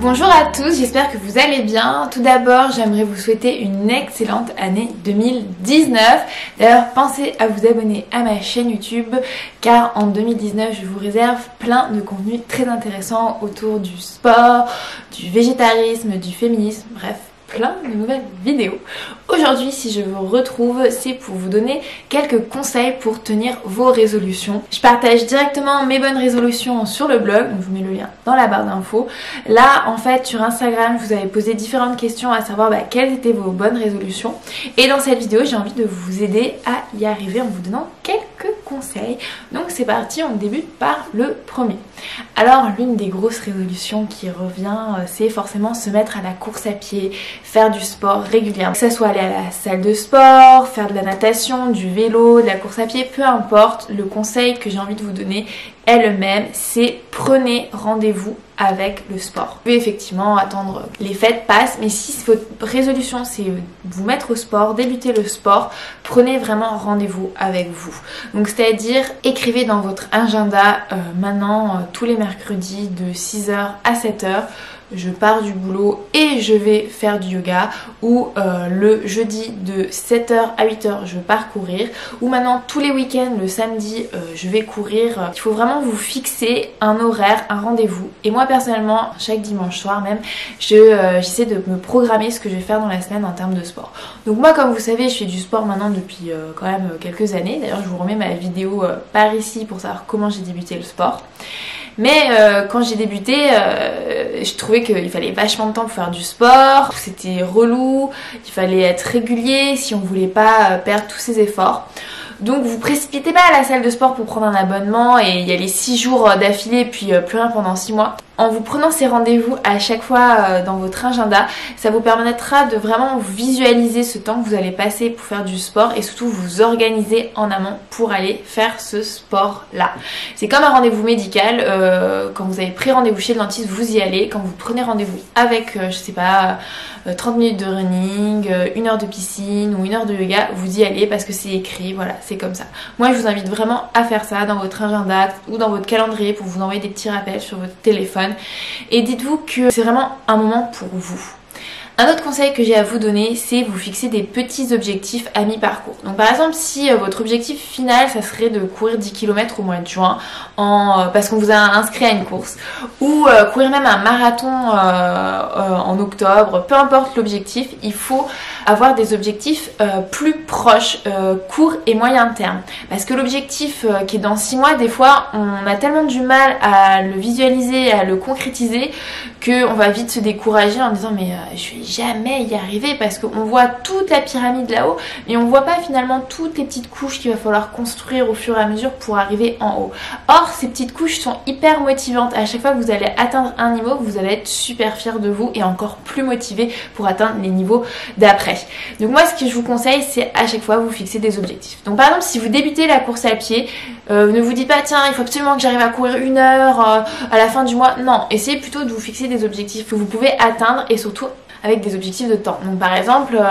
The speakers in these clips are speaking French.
Bonjour à tous, j'espère que vous allez bien. Tout d'abord, j'aimerais vous souhaiter une excellente année 2019. D'ailleurs, pensez à vous abonner à ma chaîne YouTube car en 2019, je vous réserve plein de contenus très intéressants autour du sport, du végétarisme, du féminisme, bref, plein de nouvelles vidéos. Aujourd'hui, si je vous retrouve, c'est pour vous donner quelques conseils pour tenir vos résolutions. Je partage directement mes bonnes résolutions sur le blog, donc je vous mets le lien dans la barre d'infos. Là, en fait, sur Instagram, je vous avais posé différentes questions à savoir quelles étaient vos bonnes résolutions. Et dans cette vidéo, j'ai envie de vous aider à y arriver en vous donnant quelques conseils. Donc c'est parti, on débute par le premier. Alors, l'une des grosses résolutions qui revient, c'est forcément se mettre à la course à pied, faire du sport régulièrement, que ce soit aller à la salle de sport, faire de la natation, du vélo, de la course à pied, peu importe. Le conseil que j'ai envie de vous donner est le même, c'est prenez rendez-vous avec le sport. Vous pouvez effectivement attendre que les fêtes passent, mais si votre résolution c'est vous mettre au sport, débuter le sport, prenez vraiment rendez-vous avec vous. Donc c'est-à-dire écrivez dans votre agenda maintenant tous les mercredis de 6h à 7h, je pars du boulot et je vais faire du yoga, ou le jeudi de 7h à 8h je pars courir, ou maintenant tous les week-ends le samedi je vais courir. Il faut vraiment vous fixer un horaire, un rendez-vous. Et moi personnellement, chaque dimanche soir même, j'essaie de me programmer ce que je vais faire dans la semaine en termes de sport. Donc moi, comme vous savez, je fais du sport maintenant depuis quand même quelques années. D'ailleurs, je vous remets ma vidéo par ici pour savoir comment j'ai débuté le sport. Mais quand j'ai débuté, je trouvais qu'il fallait vachement de temps pour faire du sport, c'était relou, il fallait être régulier si on voulait pas perdre tous ses efforts. Donc vous précipitez pas à la salle de sport pour prendre un abonnement et y aller 6 jours d'affilée puis plus rien pendant 6 mois. En vous prenant ces rendez-vous à chaque fois dans votre agenda, ça vous permettra de vraiment visualiser ce temps que vous allez passer pour faire du sport et surtout vous organiser en amont pour aller faire ce sport-là. C'est comme un rendez-vous médical, quand vous avez pris rendez-vous chez le dentiste, vous y allez. Quand vous prenez rendez-vous avec, je sais pas, 30 minutes de running, 1 heure de piscine ou 1 heure de yoga, vous y allez parce que c'est écrit, voilà, c'est comme ça. Moi, je vous invite vraiment à faire ça dans votre agenda ou dans votre calendrier pour vous envoyer des petits rappels sur votre téléphone. Et dites-vous que c'est vraiment un moment pour vous. Un autre conseil que j'ai à vous donner, c'est vous fixer des petits objectifs à mi-parcours. Donc par exemple, si votre objectif final, ça serait de courir 10 km au mois de juin parce qu'on vous a inscrit à une course, ou courir même un marathon en octobre, peu importe l'objectif, il faut avoir des objectifs plus proches, court et moyen terme. Parce que l'objectif qui est dans 6 mois, des fois, on a tellement du mal à le visualiser, à le concrétiser, qu'on va vite se décourager en disant mais je vais jamais y arriver, parce qu'on voit toute la pyramide là-haut mais on voit pas finalement toutes les petites couches qu'il va falloir construire au fur et à mesure pour arriver en haut. Or ces petites couches sont hyper motivantes. À chaque fois que vous allez atteindre un niveau, vous allez être super fiers de vous et encore plus motivés pour atteindre les niveaux d'après. Donc moi, ce que je vous conseille, c'est à chaque fois vous fixer des objectifs. Donc par exemple, si vous débutez la course à pied, ne vous dites pas tiens il faut absolument que j'arrive à courir 1 heure à la fin du mois. Non, essayez plutôt de vous fixer des objectifs que vous pouvez atteindre et surtout avec des objectifs de temps. Donc par exemple,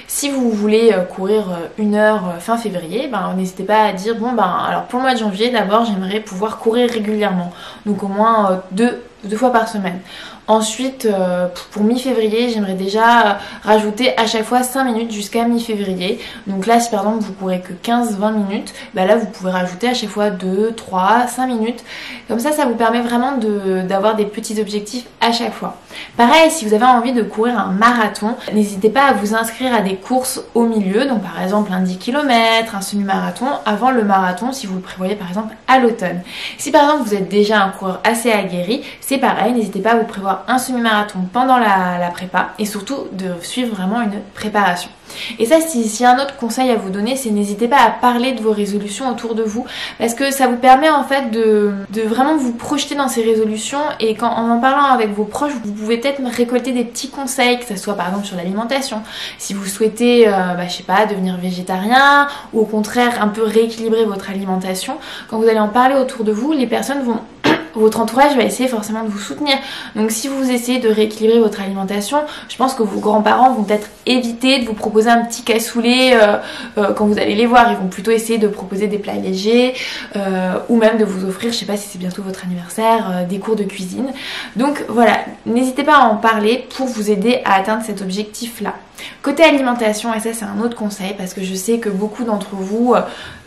si vous voulez courir 1 heure fin février, n'hésitez pas à dire alors pour le mois de janvier, d'abord j'aimerais pouvoir courir régulièrement. Donc au moins deux fois par semaine. Ensuite, pour mi-février, j'aimerais déjà rajouter à chaque fois 5 minutes jusqu'à mi-février. Donc là, si par exemple vous courez que 15-20 minutes, là vous pouvez rajouter à chaque fois 2, 3, 5 minutes. Comme ça, ça vous permet vraiment d'avoir des petits objectifs à chaque fois. Pareil, si vous avez envie de courir un marathon, n'hésitez pas à vous inscrire à des courses au milieu. Donc par exemple un 10 km, un semi-marathon avant le marathon si vous le prévoyez par exemple à l'automne. Si par exemple vous êtes déjà un coureur assez aguerri, c'est pareil, n'hésitez pas à vous prévoir un semi-marathon pendant la prépa et surtout de suivre vraiment une préparation. Et ça, si un autre conseil à vous donner, c'est n'hésitez pas à parler de vos résolutions autour de vous, parce que ça vous permet en fait de vraiment vous projeter dans ces résolutions, et en parlant avec vos proches, vous pouvez peut-être récolter des petits conseils, que ce soit par exemple sur l'alimentation, si vous souhaitez, je sais pas, devenir végétarien, ou au contraire un peu rééquilibrer votre alimentation. Quand vous allez en parler autour de vous, les personnes vont votre entourage va essayer forcément de vous soutenir. Donc si vous essayez de rééquilibrer votre alimentation, je pense que vos grands-parents vont peut-être éviter de vous proposer un petit cassoulet quand vous allez les voir. Ils vont plutôt essayer de proposer des plats légers ou même de vous offrir, je sais pas si c'est bientôt votre anniversaire, des cours de cuisine. Donc voilà, n'hésitez pas à en parler pour vous aider à atteindre cet objectif-là. Côté alimentation, et ça c'est un autre conseil parce que je sais que beaucoup d'entre vous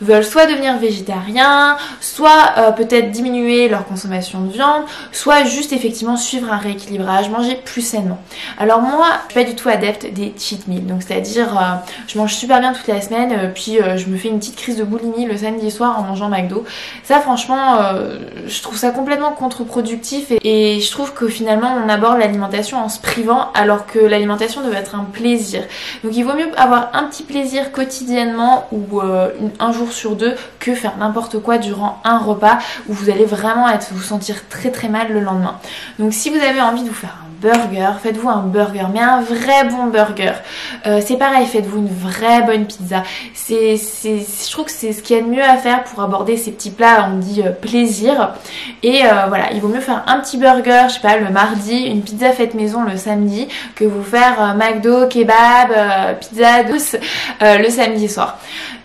veulent soit devenir végétariens, soit peut-être diminuer leur consommation de viande, soit juste effectivement suivre un rééquilibrage, manger plus sainement. Alors moi, je suis pas du tout adepte des cheat meals, donc c'est-à-dire je mange super bien toute la semaine, puis je me fais une petite crise de boulimie le samedi soir en mangeant McDo. Ça franchement, je trouve ça complètement contre-productif et je trouve que finalement on aborde l'alimentation en se privant alors que l'alimentation devrait être un plaisir. Donc il vaut mieux avoir un petit plaisir quotidiennement ou un jour sur deux que faire n'importe quoi durant un repas où vous allez vraiment vous sentir très très mal le lendemain. Donc si vous avez envie de vous faire un burger, faites-vous un burger, mais un vrai bon burger. C'est pareil, faites-vous une vraie bonne pizza. Je trouve que c'est ce qu'il y a de mieux à faire pour aborder ces petits plats, on dit plaisir. Et voilà, il vaut mieux faire un petit burger, je sais pas, le mardi, une pizza faite maison le samedi, que vous faire McDo, kebab, pizza douce le samedi soir.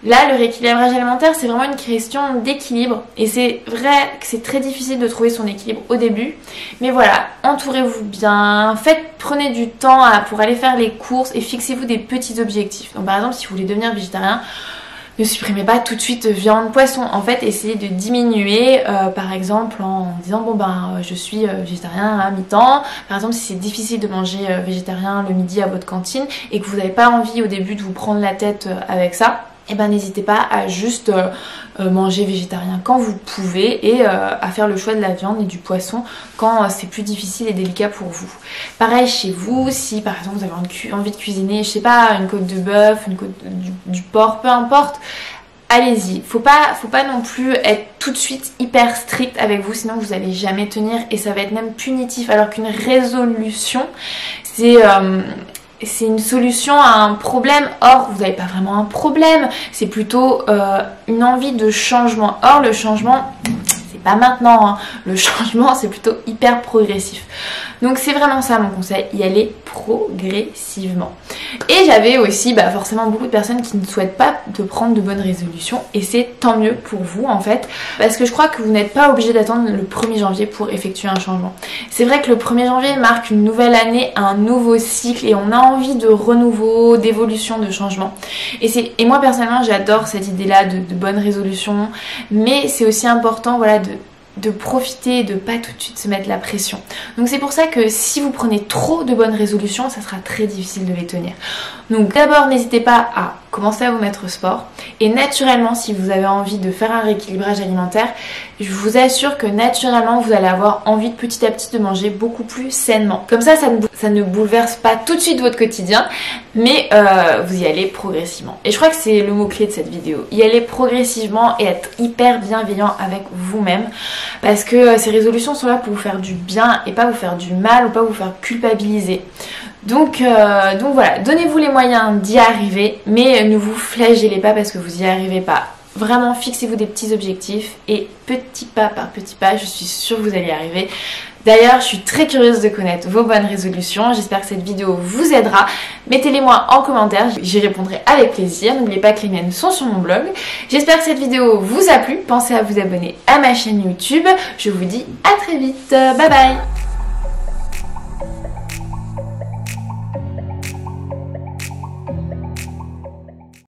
Là, le rééquilibrage alimentaire, c'est vraiment une question d'équilibre. Et c'est vrai que c'est très difficile de trouver son équilibre au début. Mais voilà, entourez-vous bien, prenez du temps pour aller faire les courses et fixez-vous des petits objectifs. Donc par exemple, si vous voulez devenir végétarien, ne supprimez pas tout de suite viande, poisson. En fait, essayez de diminuer, par exemple, en disant bon ben je suis végétarien à mi-temps. Par exemple, si c'est difficile de manger végétarien le midi à votre cantine et que vous n'avez pas envie au début de vous prendre la tête avec ça, et ben n'hésitez pas à juste manger végétarien quand vous pouvez et à faire le choix de la viande et du poisson quand c'est plus difficile et délicat pour vous. Pareil chez vous, si par exemple vous avez envie de cuisiner, je sais pas, une côte de bœuf, une côte du porc, peu importe, allez-y. Faut pas non plus être tout de suite hyper strict avec vous, sinon vous allez jamais tenir et ça va être même punitif. Alors qu'une résolution, c'est une solution à un problème. Or, vous n'avez pas vraiment un problème. C'est plutôt une envie de changement. Or, le changement, c'est pas maintenant. Hein. Le changement, c'est plutôt hyper progressif. Donc, c'est vraiment ça mon conseil. Y aller progressivement. Et j'avais aussi forcément beaucoup de personnes qui ne souhaitent pas de prendre de bonnes résolutions. Et c'est tant mieux pour vous en fait. Parce que je crois que vous n'êtes pas obligé d'attendre le 1er janvier pour effectuer un changement. C'est vrai que le 1er janvier marque une nouvelle année, un nouveau cycle. Et on a envie de renouveau, d'évolution, de changement. Et moi personnellement j'adore cette idée là de bonnes résolutions. Mais c'est aussi important voilà de profiter et de pas tout de suite se mettre la pression. Donc c'est pour ça que si vous prenez trop de bonnes résolutions, ça sera très difficile de les tenir. Donc d'abord n'hésitez pas à commencer à vous mettre au sport et naturellement si vous avez envie de faire un rééquilibrage alimentaire, je vous assure que naturellement vous allez avoir envie de petit à petit de manger beaucoup plus sainement. Comme ça ne bouleverse pas tout de suite votre quotidien, mais vous y allez progressivement. Et je crois que c'est le mot-clé de cette vidéo. Y aller progressivement et être hyper bienveillant avec vous-même. Parce que ces résolutions sont là pour vous faire du bien et pas vous faire du mal ou pas vous faire culpabiliser. Donc voilà, donnez-vous les moyens d'y arriver, mais ne vous flagellez pas parce que vous n'y arrivez pas. Vraiment, fixez-vous des petits objectifs et petit pas par petit pas, je suis sûre que vous allez y arriver. D'ailleurs, je suis très curieuse de connaître vos bonnes résolutions. J'espère que cette vidéo vous aidera. Mettez-les-moi en commentaire, j'y répondrai avec plaisir. N'oubliez pas que les miennes sont sur mon blog. J'espère que cette vidéo vous a plu. Pensez à vous abonner à ma chaîne YouTube. Je vous dis à très vite. Bye bye!